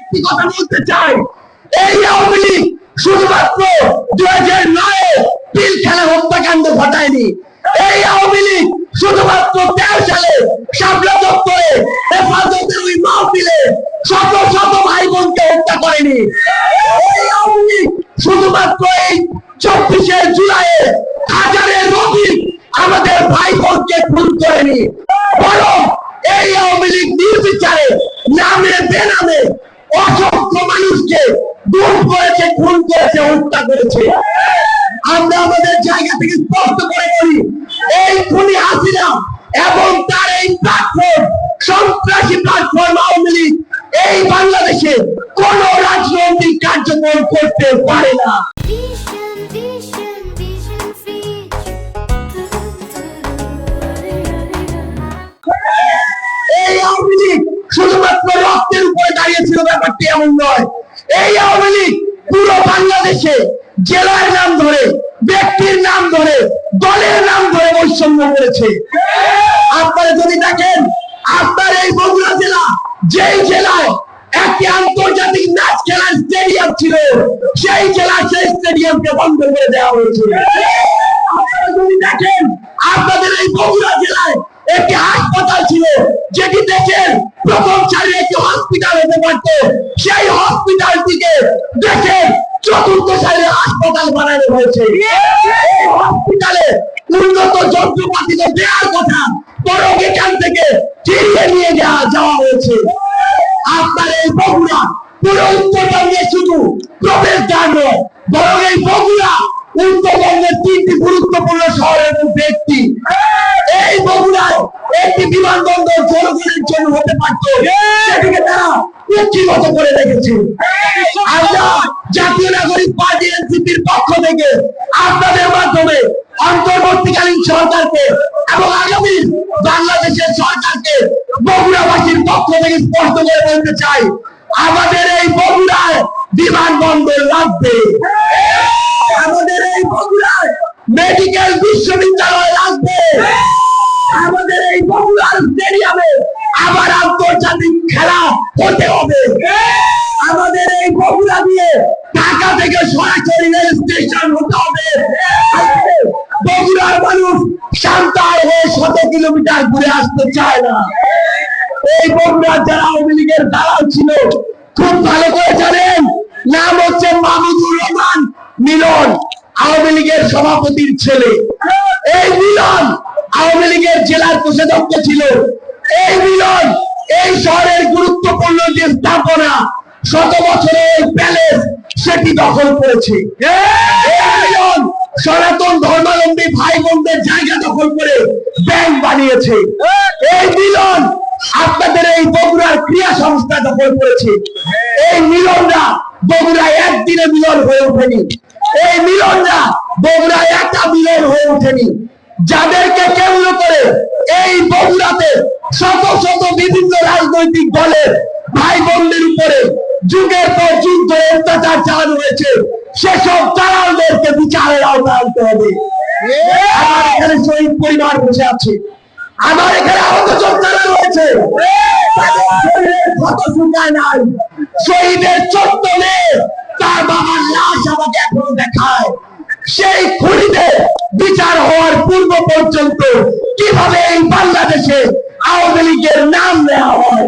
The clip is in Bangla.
একটি কথা বলতে চাই, এই আওয়ামী লীগ শুধুমাত্র 2009 পিলখানা হত্যাকাণ্ড ঘটায়নি। এই আওয়ামী লীগ শুধুমাত্র 13 সালে শাপলা চত্বরে হেফাজতের ওই মাহফিলে শত শত ভাই বোনকে হত্যা করেনি। এই আওয়ামী লীগ শুধুমাত্র এই 24শে জুলাই হাজারের অধিক আমাদের ভাই বোনকে খুন করেনি, বরং এই আওয়ামী লীগ নির্বিচারে নামে বেনামে অসংখ্য মানুষকে গুম করেছে, খুন করেছে, হত্যা করেছে। আমরা আমাদের জায়গা থেকে স্পষ্ট করে বলি, এই খুনি হাসিনা এবং তার এই প্ল্যাটফর্ম, সন্ত্রাসী প্ল্যাটফর্ম আওয়ামী লীগ এই বাংলাদেশে কোন রাজনৈতিক কার্যক্রম করতে পারে না। এই আওয়ামী লীগ শুধুমাত্র রক্তের উপরে দাঁড়িয়েছিল, ব্যাপারটি এমন নয়। এই আওয়ামী লীগ পুরো বাংলাদেশে জেলার নাম ধরে, ব্যক্তির নাম ধরে, দলের নাম ধরে বৈষম্য করেছে। আপনারা যদি দেখেন, আপনার এই বগুড়া জেলা, যেই জেলায় একটি আন্তর্জাতিক ম্যাচ খেলার স্টেডিয়াম ছিল, সেই জেলা সেই স্টেডিয়ামকে বন্ধ করে দেওয়া হয়েছে। আপনারা যদি দেখেন, আপনাদের এই বগুড়া জেলায় একটি হাসপাতাল ছিল, যেটি দেখেন প্রথম সারির একটি হসপিটাল হতে পারত, সেই হসপিটালটিকে দেখেন চতুর্থ সারির হাসপাতাল বানানো হয়েছে। এই হসপিটালে উন্নত যন্ত্রপাতি তো দেওয়ার কথা, বরং এখান থেকে ফিরিয়ে নিয়ে যাওয়া হয়েছে। আপনার এই বগুড়া পুরো উত্তরবঙ্গে শুধু প্রবেশদ্বার নয়, বরং এই বগুড়া উত্তরবঙ্গের 3টি গুরুত্বপূর্ণ শহরের মধ্যে একটি। এই বগুড়ায় একটি বিমানবন্দর জনগণের জন্য হতে পারত, সেটিকে তারা কুক্ষিগত করে রেখেছে। আমরা জাতীয় নাগরিক পার্টি এনসিপির পক্ষ থেকে আপনাদের মাধ্যমে অন্তর্বর্তীকালীন সরকারকে এবং আগামী বাংলাদেশের সরকারকে বগুড়াবাসীর পক্ষ থেকে স্পষ্ট করে বলতে চাই, আমাদের এই বগুড়ায় বিমানবন্দর লাগবে, আমাদের এই বগুড়ায় মেডিকেল বিশ্ববিদ্যালয় লাগবে, আমাদের এই বগুড়ার স্টেডিয়ামে আবার আন্তর্জাতিক খেলা হতে হবে, আমাদের এই বগুড়া দিয়ে ঢাকা থেকে সরাসরি রেল স্টেশন হতে হবে। বগুড়ার মানুষ সান্তাল হয়ে 100 কিলোমিটার ঘুরে আসতে চায় না। এই বগুড়ার যারা আওয়ামী লীগের দালাল ছিল, খুব ভালো করে জানেন, নাম হচ্ছে মাহমুদুর রহমান মিলন, আওয়ামী লীগের সভাপতির ছেলে। এই মিলন আওয়ামী লীগের জেলার কোষাধ্যক্ষ ছিল। এই মিলন এই শহরের গুরুত্বপূর্ণ যে স্থাপনা, 100 বছরের প্যালেস, সেটি দখল করেছে। এই মিলন সনাতন ধর্মাবলম্বী ভাই বোনদের জায়গা দখল করে ব্যাংক বানিয়েছে। এই মিলন আপনাদের এই বগুড়ার ক্রিয়া সংস্থা দখল করেছে। এই মিলনরা বগুড়ায় একদিনে মিলন হয়ে ওঠেনি, এই মিলনরা বগুড়ায় একটা মিলন হয়ে ওঠেনি। যাদেরকে কেন্দ্র করে এই বগুড়াতে শত শত বিভিন্ন রাজনৈতিক দলের ভাই বোনদের উপরে যুগের পর যুগ ধরে অত্যাচার চালানো হয়েছে, সেসব দালালদেরকে বিচারের আওতায় আনতে হবে। আমার এখানে শহীদ পরিবার বসে আছে, আমার এখানে আহত যোদ্ধারা রয়েছে, কত শুকায় নাই, শহীদের ছোট্ট মেয়ে তার বাবার লাশ আমাকে এখনো দেখায়। সেই খুনিদের বিচার হওয়ার পূর্ব পর্যন্ত কিভাবে এই বাংলাদেশে আওয়ামী লীগের নাম নেওয়া হয়।